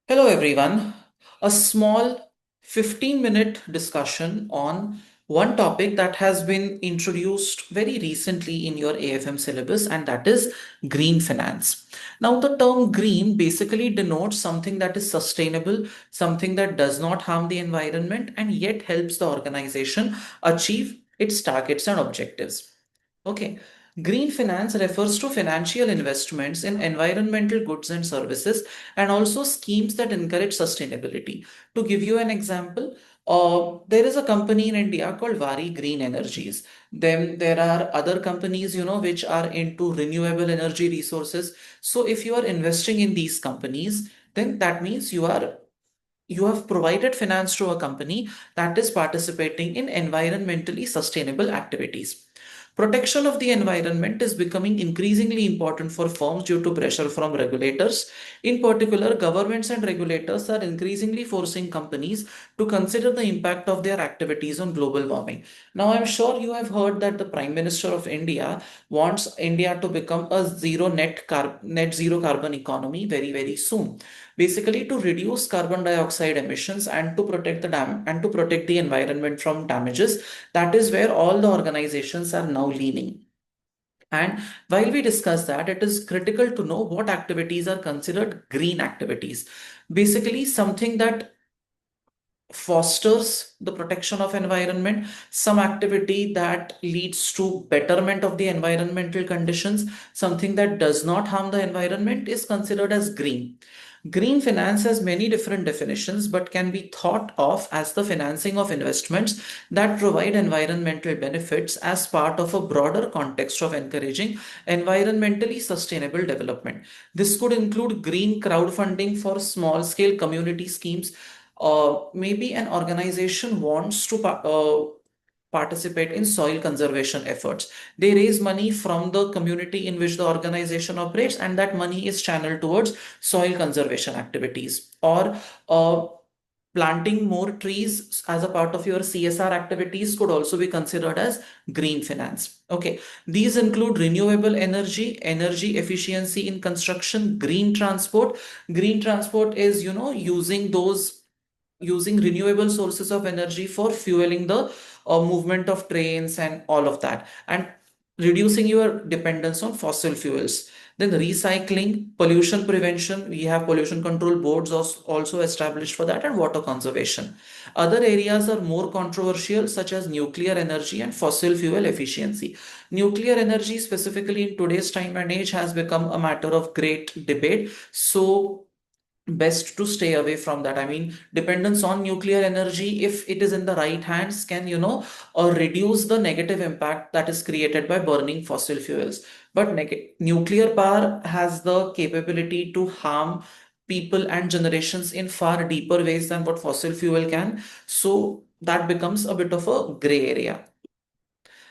Hello, everyone. A small 15-minute discussion on one topic that has been introduced very recently in your AFM syllabus, and that is green finance. Now, the term green basically denotes something that is sustainable, something that does not harm the environment, and yet helps the organization achieve its targets and objectives. Okay. Green finance refers to financial investments in environmental goods and services and also schemes that encourage sustainability. To give you an example, there is a company in India called Vari Green Energies. Then there are other companies, which are into renewable energy resources. So if you are investing in these companies, then that means you have provided finance to a company that is participating in environmentally sustainable activities. Protection of the environment is becoming increasingly important for firms due to pressure from regulators. In particular, governments and regulators are increasingly forcing companies to consider the impact of their activities on global warming. Now, I'm sure you have heard that the Prime Minister of India wants India to become a net zero carbon economy very, very soon, basically to reduce carbon dioxide emissions and to protect the environment from damages. That is where all the organizations are now leaning. And while we discuss that, it is critical to know what activities are considered green activities. Basically, something that fosters the protection of environment, some activity that leads to betterment of the environmental conditions, something that does not harm the environment is considered as green. Green finance has many different definitions but can be thought of as the financing of investments that provide environmental benefits as part of a broader context of encouraging environmentally sustainable development. This could include green crowdfunding for small scale community schemes. Maybe an organization wants to participate in soil conservation efforts. They raise money from the community in which the organization operates, and that money is channeled towards soil conservation activities. Or planting more trees as a part of your CSR activities could also be considered as green finance. Okay, these include renewable energy, energy efficiency in construction, green transport. Green transport is, using renewable sources of energy for fueling the movement of trains and all of that, and reducing your dependence on fossil fuels. Then recycling, pollution prevention, we have pollution control boards also established for that, and water conservation. Other areas are more controversial, such as nuclear energy and fossil fuel efficiency. Nuclear energy, specifically in today's time and age, has become a matter of great debate. So best to stay away from that. I mean, dependence on nuclear energy, if it is in the right hands, can reduce the negative impact that is created by burning fossil fuels. But nuclear power has the capability to harm people and generations in far deeper ways than what fossil fuel can. So that becomes a bit of a gray area.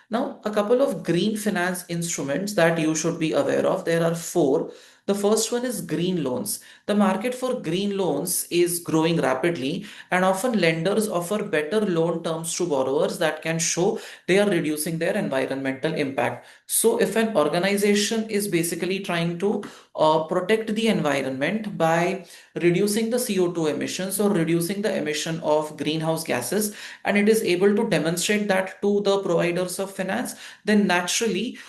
Now, a couple of green finance instruments that you should be aware of. There are four. The first one is green loans. The market for green loans is growing rapidly, and often lenders offer better loan terms to borrowers that can show they are reducing their environmental impact. So, if an organization is basically trying to protect the environment by reducing the CO2 emissions or reducing the emission of greenhouse gases, and it is able to demonstrate that to the providers of finance, then naturally,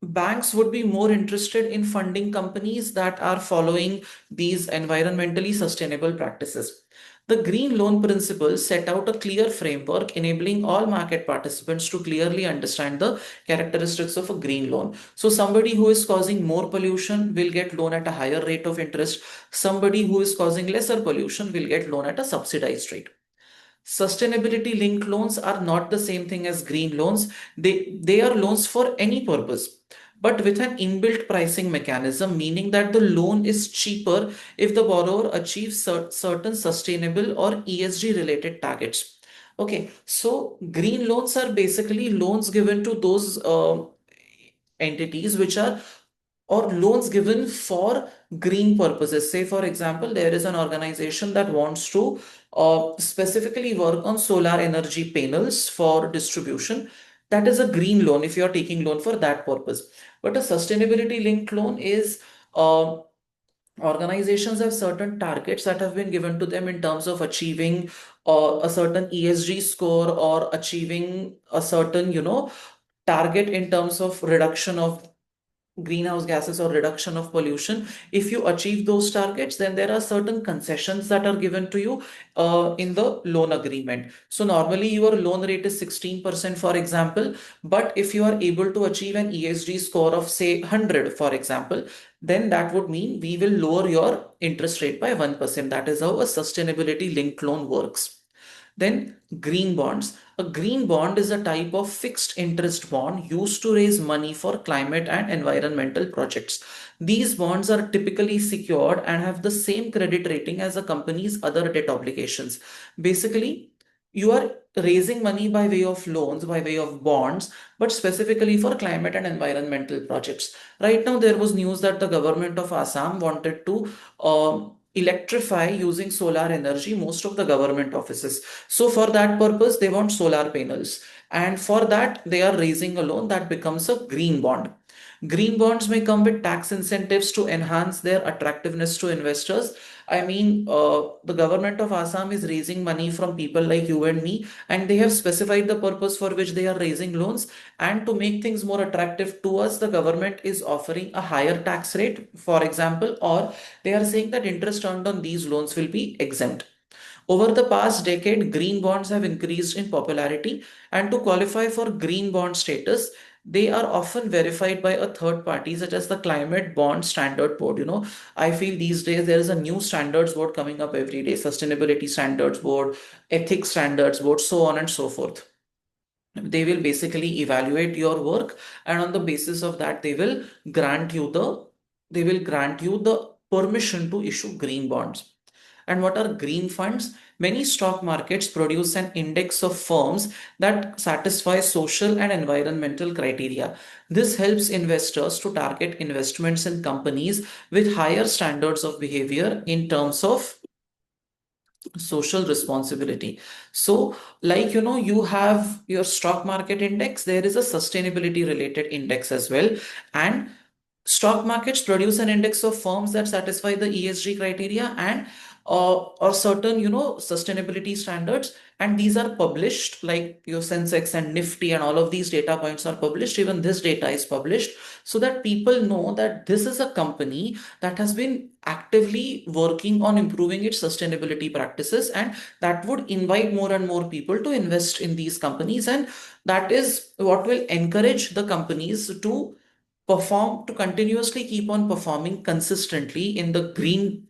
banks would be more interested in funding companies that are following these environmentally sustainable practices. The green loan principles set out a clear framework enabling all market participants to clearly understand the characteristics of a green loan. So, somebody who is causing more pollution will get loan at a higher rate of interest. Somebody who is causing lesser pollution will get loan at a subsidized rate. Sustainability linked loans are not the same thing as green loans. They are loans for any purpose, but with an inbuilt pricing mechanism, meaning that the loan is cheaper if the borrower achieves certain sustainable or ESG related targets. Okay, so green loans are basically loans given to those entities which are, or loans given for green purposes. Say, for example, there is an organization that wants to specifically work on solar energy panels for distribution. That is a green loan if you are taking loan for that purpose. But a sustainability linked loan is uh, Organizations have certain targets that have been given to them in terms of achieving a certain ESG score, or achieving a certain, target in terms of reduction of greenhouse gases or reduction of pollution. If you achieve those targets, then there are certain concessions that are given to you in the loan agreement. So normally your loan rate is 16%, for example, but if you are able to achieve an ESG score of say 100, for example, then that would mean we will lower your interest rate by 1%. That is how a sustainability linked loan works. Then green bonds. A green bond is a type of fixed interest bond used to raise money for climate and environmental projects. These bonds are typically secured and have the same credit rating as a company's other debt obligations. Basically, you are raising money by way of loans, by way of bonds, but specifically for climate and environmental projects. Right now, there was news that the government of Assam wanted to electrify using solar energy most of the government offices. So for that purpose, they want solar panels. And for that, they are raising a loan that becomes a green bond. Green bonds may come with tax incentives to enhance their attractiveness to investors. I mean, the government of Assam is raising money from people like you and me, and they have specified the purpose for which they are raising loans. And to make things more attractive to us, the government is offering a higher tax rate, for example, or they are saying that interest earned on these loans will be exempt. Over the past decade, green bonds have increased in popularity, and to qualify for green bond status, they are often verified by a third party, such as the Climate Bond Standard Board. I feel these days there is a new standards board coming up every day: Sustainability Standards Board, Ethics Standards Board, so on and so forth. They will basically evaluate your work, and on the basis of that, they will grant you the permission to issue green bonds. And what are green funds? Many stock markets produce an index of firms that satisfy social and environmental criteria. This helps investors to target investments in companies with higher standards of behavior in terms of social responsibility. So, like, you have your stock market index, there is a sustainability related index as well. And stock markets produce an index of firms that satisfy the ESG criteria and or certain, sustainability standards. And these are published, like your Sensex and Nifty and all of these data points are published. Even this data is published so that people know that this is a company that has been actively working on improving its sustainability practices, and that would invite more and more people to invest in these companies. And that is what will encourage the companies to continuously keep on performing consistently in the green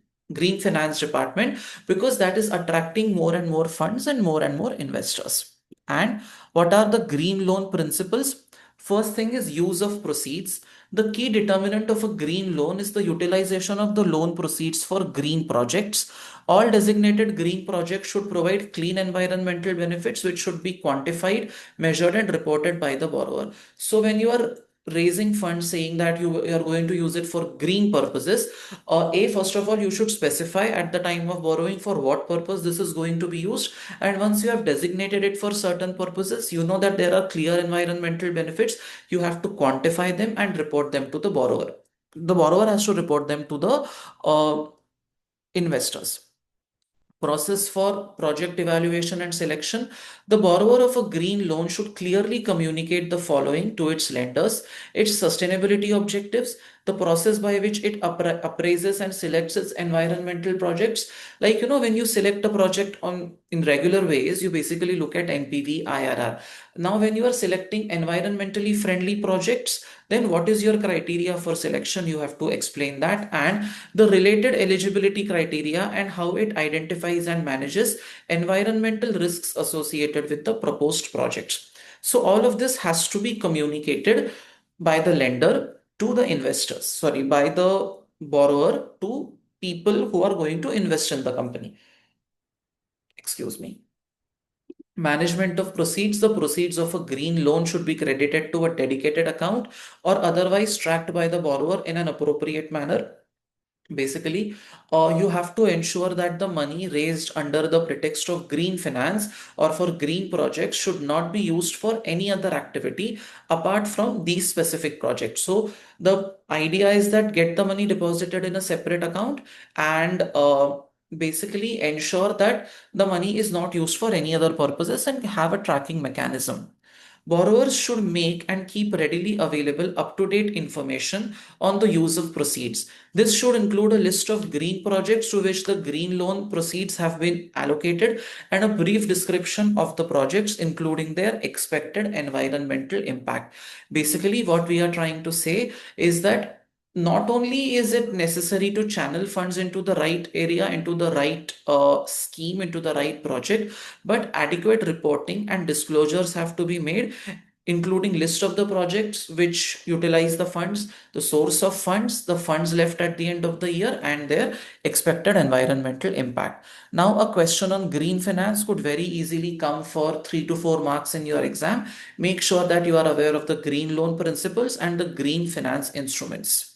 finance department, because that is attracting more and more funds and more investors. And what are the green loan principles? First thing is use of proceeds. The key determinant of a green loan is the utilization of the loan proceeds for green projects. All designated green projects should provide clean environmental benefits, which should be quantified, measured, and reported by the borrower. So when you are raising funds saying that you are going to use it for green purposes, first of all, you should specify at the time of borrowing for what purpose this is going to be used. And once you have designated it for certain purposes, you know that there are clear environmental benefits. You have to quantify them and report them to the borrower. The borrower has to report them to the investors. Process for project evaluation and selection. The borrower of a green loan should clearly communicate the following to its lenders: its sustainability objectives, the process by which it appraises and selects its environmental projects. Like, when you select a project on in regular ways, you basically look at NPV, IRR. Now, when you are selecting environmentally friendly projects, then what is your criteria for selection? You have to explain that, and the related eligibility criteria, and how it identifies and manages environmental risks associated with the proposed projects. So all of this has to be communicated by the lender to the investors, sorry, by the borrower to people who are going to invest in the company. Excuse me. Management of proceeds. The proceeds of a green loan should be credited to a dedicated account or otherwise tracked by the borrower in an appropriate manner. Basically, you have to ensure that the money raised under the pretext of green finance or for green projects should not be used for any other activity apart from these specific projects. So, the idea is that get the money deposited in a separate account and basically ensure that the money is not used for any other purposes and have a tracking mechanism. Borrowers should make and keep readily available up to date information on the use of proceeds. This should include a list of green projects to which the green loan proceeds have been allocated and a brief description of the projects, including their expected environmental impact. Basically, what we are trying to say is that not only is it necessary to channel funds into the right area, into the right scheme, into the right project, but adequate reporting and disclosures have to be made, including list of the projects which utilize the funds, the source of funds, the funds left at the end of the year, and their expected environmental impact. Now, a question on green finance could very easily come for 3 to 4 marks in your exam. Make sure that you are aware of the green loan principles and the green finance instruments.